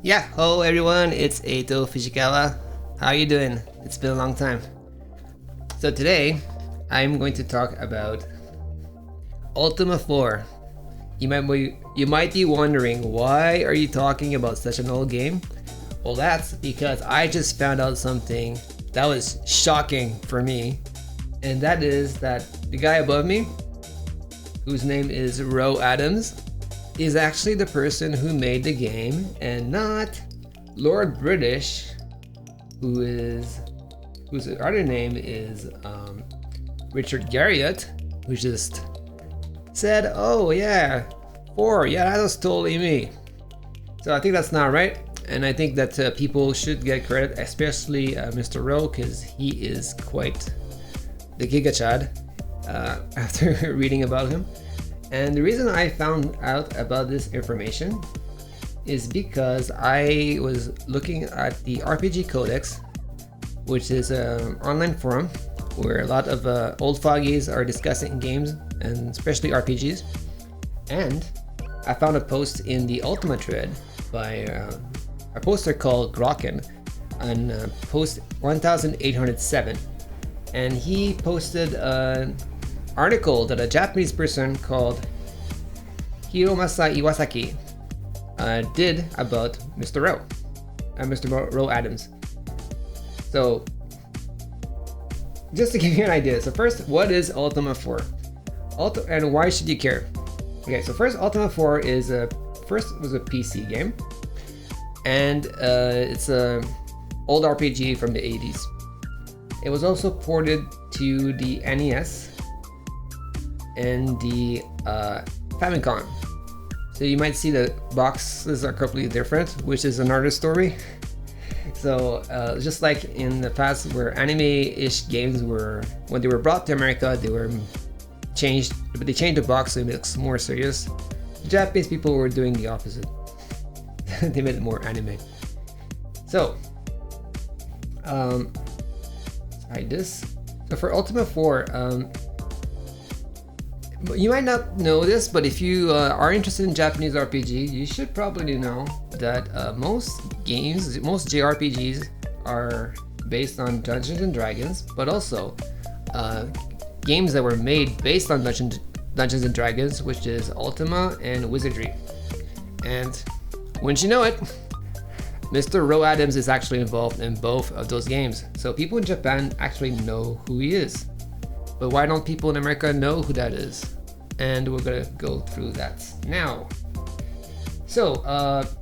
Yeah, hello everyone, it's Eito Fujikawa. How are you doing? It's been a long time. So today, I'm going to talk about Ultima 4. You might be wondering, why are you talking about such an old game? Well, that's because I just found out something that was shocking for me, and that is that the guy above me, whose name is Ro Adams, is actually the person who made the game and not Lord British, whose other name is Richard Garriott, who just said, "Oh yeah, 4, yeah, that was totally me." So I think that's not right, and I think that people should get credit, especially Mr. Ro, because he is quite the Giga Chad after reading about him. And the reason I found out about this information is because I was looking at the RPG Codex, which is an online forum where a lot of old foggies are discussing games, and especially RPGs. And I found a post in the Ultima thread by a poster called Grokken on post 1807. And he posted an article that a Japanese person called Hiromasa Iwasaki did about Mr. Ro Adams. So, just to give you an idea, so first, what is Ultima 4? And why should you care? Okay, so first, Ultima 4 was a PC game, and it's a old RPG from the 80s. It was also ported to the NES and the Famicom. So you might see the boxes are completely different, which is another story. So just like in the past where anime-ish games were, when they were brought to America, they were changed, but they changed the box so it looks more serious. The Japanese people were doing the opposite. They made it more anime. So, hide this. So for Ultima 4, you might not know this, but if you are interested in Japanese RPG, you should probably know that most JRPGs are based on Dungeons and Dragons, but also games that were made based on Dungeons and Dragons, which is Ultima and Wizardry. And wouldn't you know it, Mr. Ro Adams is actually involved in both of those games. So people in Japan actually know who he is. But why don't people in America know who that is? And we're gonna go through that now. So,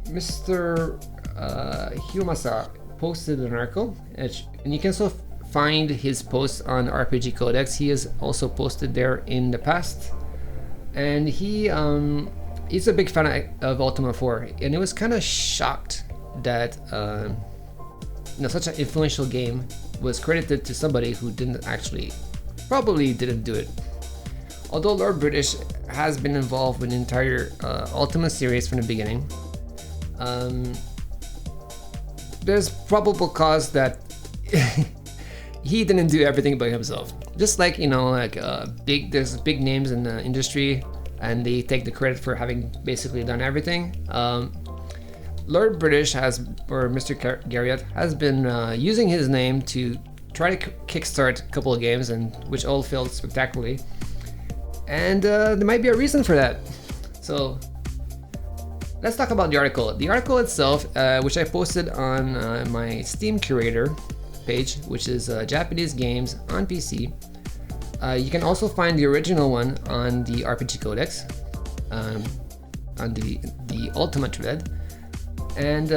Mr. Hiromasa posted an article, and you can also find his posts on RPG Codex. He has also posted there in the past, and he's a big fan of Ultima 4, and he was kind of shocked that such an influential game was credited to somebody who probably didn't do it. Although Lord British has been involved with the entire Ultima series from the beginning, there's probable cause that he didn't do everything by himself. Just like, there's big names in the industry and they take the credit for having basically done everything. Lord British Mr. Garriott has been using his name to try to kickstart a couple of games, which all failed spectacularly. And there might be a reason for that. So let's talk about the article. The article itself, which I posted on my Steam curator page, which is Japanese games on PC. You can also find the original one on the RPG Codex, on the Ultima thread. And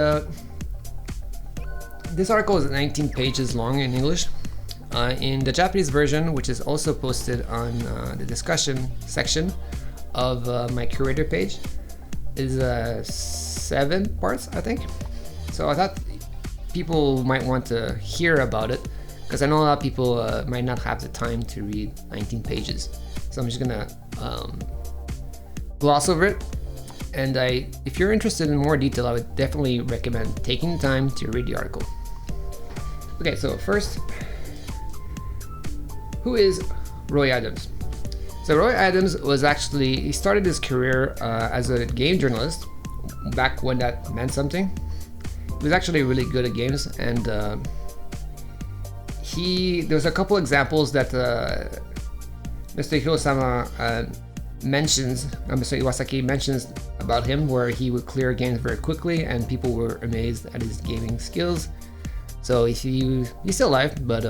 this article is 19 pages long in English. In the Japanese version, which is also posted on the discussion section of my curator page, is 7 parts, I think. So I thought people might want to hear about it, because I know a lot of people might not have the time to read 19 pages. So I'm just gonna gloss over it. And if you're interested in more detail, I would definitely recommend taking the time to read the article. Okay, so first, who is Roy Adams? So Roy Adams he started his career as a game journalist back when that meant something. He was actually really good at games, and there's a couple examples that Mr. Hirosama mentions, Mr. Iwasaki mentions about him, where he would clear games very quickly and people were amazed at his gaming skills. So he's still alive, but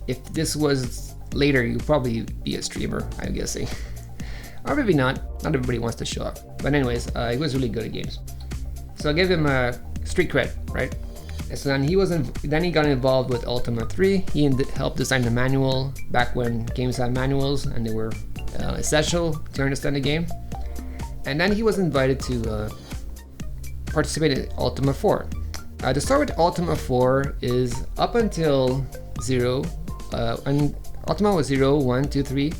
if this was later, you'd probably be a streamer, I'm guessing. Or maybe not. Not everybody wants to show up. But anyways, he was really good at games. So I gave him a street cred, right? And so then he got involved with Ultima 3. He helped design the manual back when games had manuals and they were essential to understand the game. And then he was invited to participate in Ultima 4. The story with Ultima 4 is up until 0, and Ultima was 0, 1, 2, 3,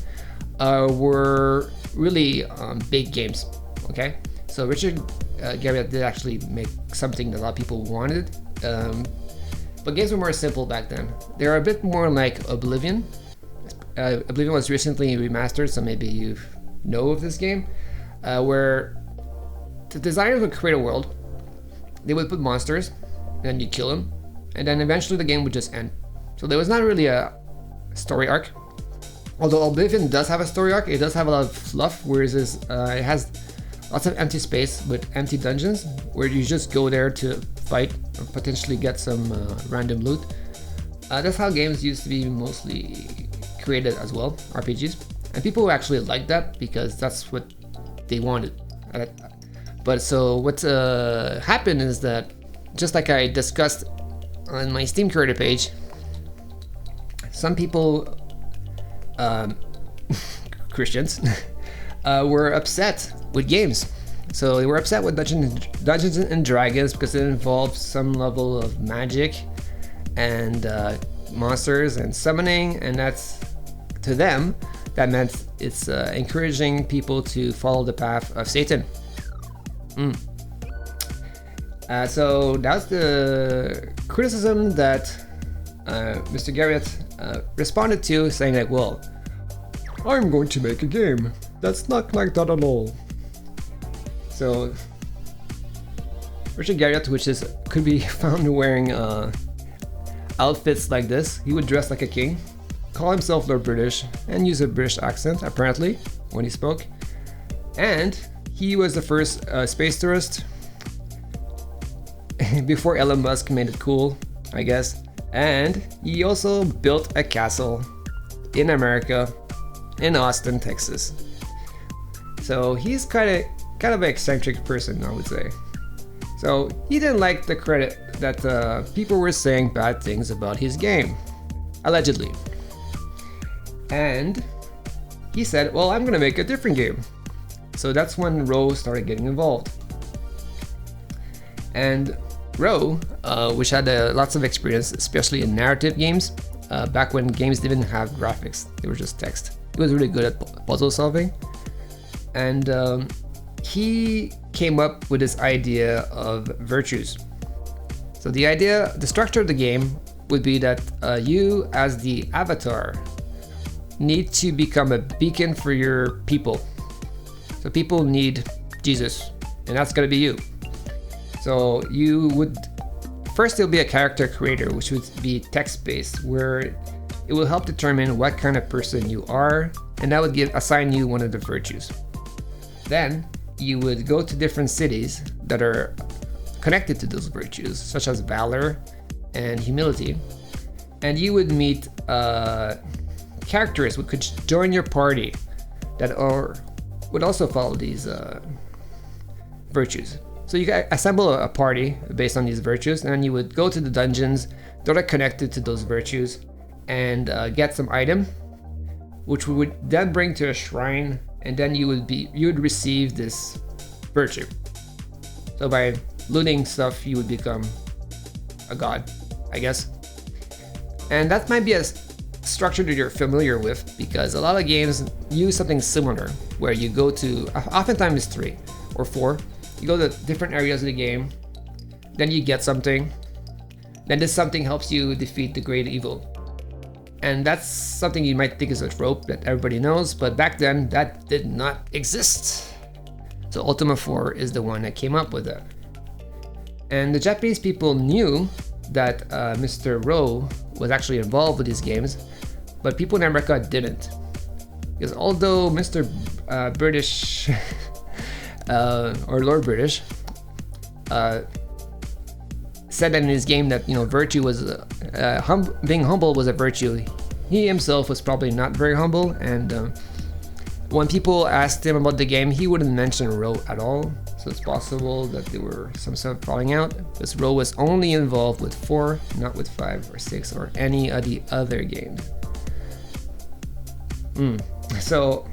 were really big games, okay? So Richard Garriott did actually make something that a lot of people wanted, but games were more simple back then. They're a bit more like Oblivion. Oblivion was recently remastered, so maybe you know of this game, where the designers would create a world, they would put monsters, then you kill them, and then eventually the game would just end. So there was not really a story arc. Although Oblivion does have a story arc, it does have a lot of fluff, whereas it has lots of empty space with empty dungeons where you just go there to fight or potentially get some random loot. That's how games used to be mostly created as well, RPGs. And people actually liked that because that's what they wanted. But so what happened is that, just like I discussed on my Steam curator page, some people, Christians, were upset with games. So they were upset with Dungeons and Dragons because it involved some level of magic and monsters and summoning, and that's, to them, that meant it's encouraging people to follow the path of Satan. So that's the criticism that Mr. Garriott responded to, saying like, well, I'm going to make a game that's not like that at all. So Richard Garriott, which could be found wearing outfits like this. He would dress like a king, call himself Lord British, and use a British accent apparently when he spoke. And he was the first space tourist before Elon Musk made it cool, I guess. And he also built a castle in America, in Austin, Texas. So he's kind of an eccentric person, I would say. So he didn't like the credit that people were saying bad things about his game, allegedly. And he said, well, I'm gonna make a different game. So that's when Rowe started getting involved. And Rowe, which had lots of experience, especially in narrative games, back when games didn't have graphics, they were just text. He was really good at puzzle solving. And he came up with this idea of virtues. So the structure of the game would be that you, as the avatar, need to become a beacon for your people. So people need Jesus, and that's gonna be you. So you would, first there'll be a character creator, which would be text-based, where it will help determine what kind of person you are, and that would assign you one of the virtues. Then you would go to different cities that are connected to those virtues, such as valor and humility, and you would meet characters who could join your party that would also follow these virtues. So you can assemble a party based on these virtues, and then you would go to the dungeons that are connected to those virtues and get some item, which we would then bring to a shrine, and then you would receive this virtue. So by looting stuff, you would become a god, I guess. And that might be a structure that you're familiar with, because a lot of games use something similar, where you go to, oftentimes 3 or 4, you go to different areas of the game, then you get something, then this something helps you defeat the great evil. And that's something you might think is a trope that everybody knows, but back then that did not exist. So Ultima 4 is the one that came up with that. And the Japanese people knew that Mr. Rowe was actually involved with these games, but people in America didn't. Because although Mr. British or Lord British said that in his game that virtue was being humble was a virtue, he himself was probably not very humble, and when people asked him about the game, he wouldn't mention Rowe at all. So it's possible that there were some sort of falling out, because Rowe was only involved with 4, not with 5 or 6 or any of the other games. So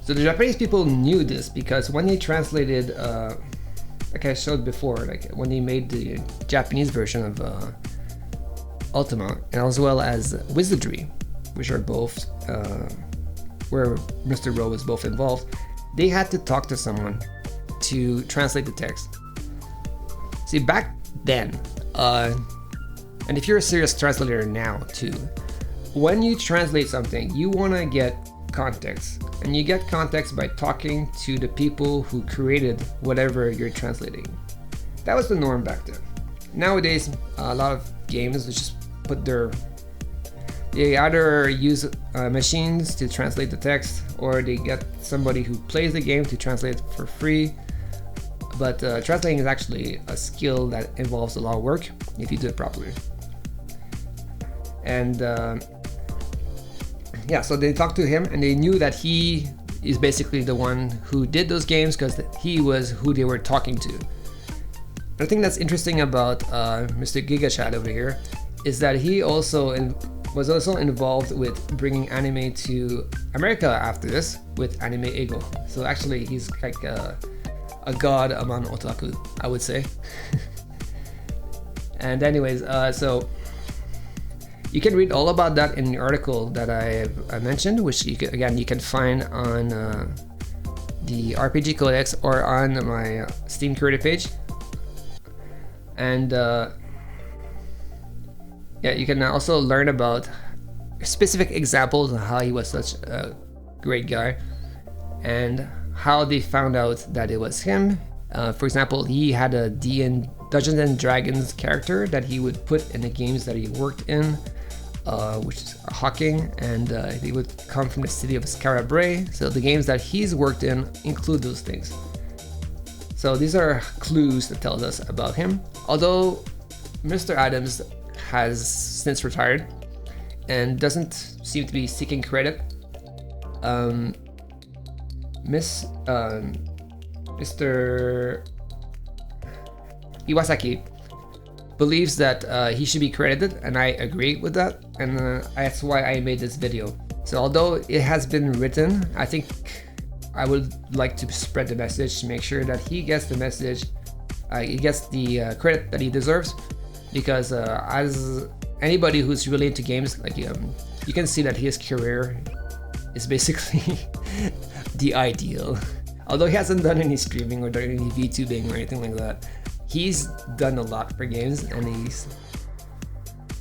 the Japanese people knew this, because when they translated, like I showed before, like when they made the Japanese version of Ultima, and as well as Wizardry, which are both where Mr. Rowe was both involved, they had to talk to someone to translate the text. See, back then, and if you're a serious translator now too, when you translate something, you want to get context, and you get context by talking to the people who created whatever you're translating. That was the norm back then. Nowadays, a lot of games just put they either use machines to translate the text, or they get somebody who plays the game to translate it for free. But translating is actually a skill that involves a lot of work if you do it properly. And yeah, so they talked to him, and they knew that he is basically the one who did those games, because he was who they were talking to. The thing that's interesting about Mr. Gigachad over here is that he also was also involved with bringing anime to America after this with Anime Ego. So actually he's like a god among otaku, I would say. And anyways, so you can read all about that in the article that I mentioned, which you can find on the RPG Codex or on my Steam curator page. And yeah, you can also learn about specific examples of how he was such a great guy and how they found out that it was him. For example, he had a Dungeons and Dragons character that he would put in the games that he worked in, which is Hawking, and he would come from the city of Scarabray. So the games that he's worked in include those things. So these are clues that tells us about him. Although Mr. Adams has since retired and doesn't seem to be seeking credit, Mr. Iwasaki believes that he should be credited, and I agree with that, and that's why I made this video. So although it has been written, I think I would like to spread the message to make sure that he gets the message, he gets the credit that he deserves, because as anybody who's really into games, like you can see that his career is basically the ideal. Although he hasn't done any streaming or done any VTubing or anything like that, he's done a lot for games, and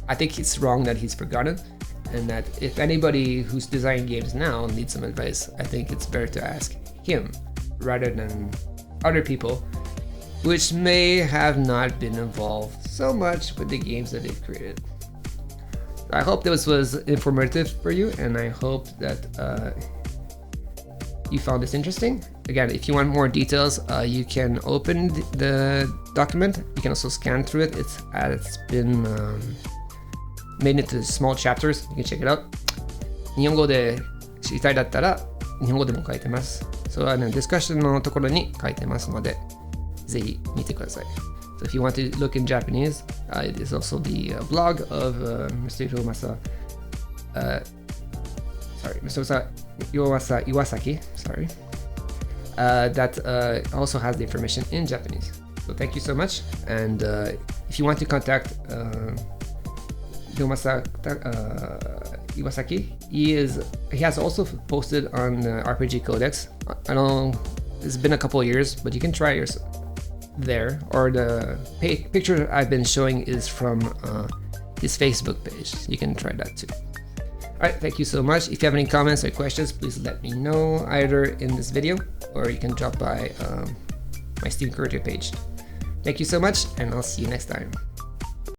I think it's wrong that he's forgotten, and that if anybody who's designing games now needs some advice, I think it's better to ask him rather than other people, which may have not been involved so much with the games that they've created. I hope this was informative for you, and I hope that you found this interesting. Again, if you want more details, you can open the document. You can also scan through it. It's been made into small chapters. You can check it out. 日本語で知りたいだったら日本語でも書いてます。So, ディスカッションのところに書いてますので、ぜひ見てください。So if you want to look in Japanese, it is also the blog of Mr. Hiromasa Iwasaki, that also has the information in Japanese. So thank you so much, and if you want to contact Hiromasa Iwasaki, he has also posted on RPG Codex. I know it's been a couple of years, but you can try yourself there, or the picture I've been showing is from his Facebook page. You can try that too. Alright, thank you so much. If you have any comments or questions, please let me know either in this video, or you can drop by my Steam curator page. Thank you so much, and I'll see you next time.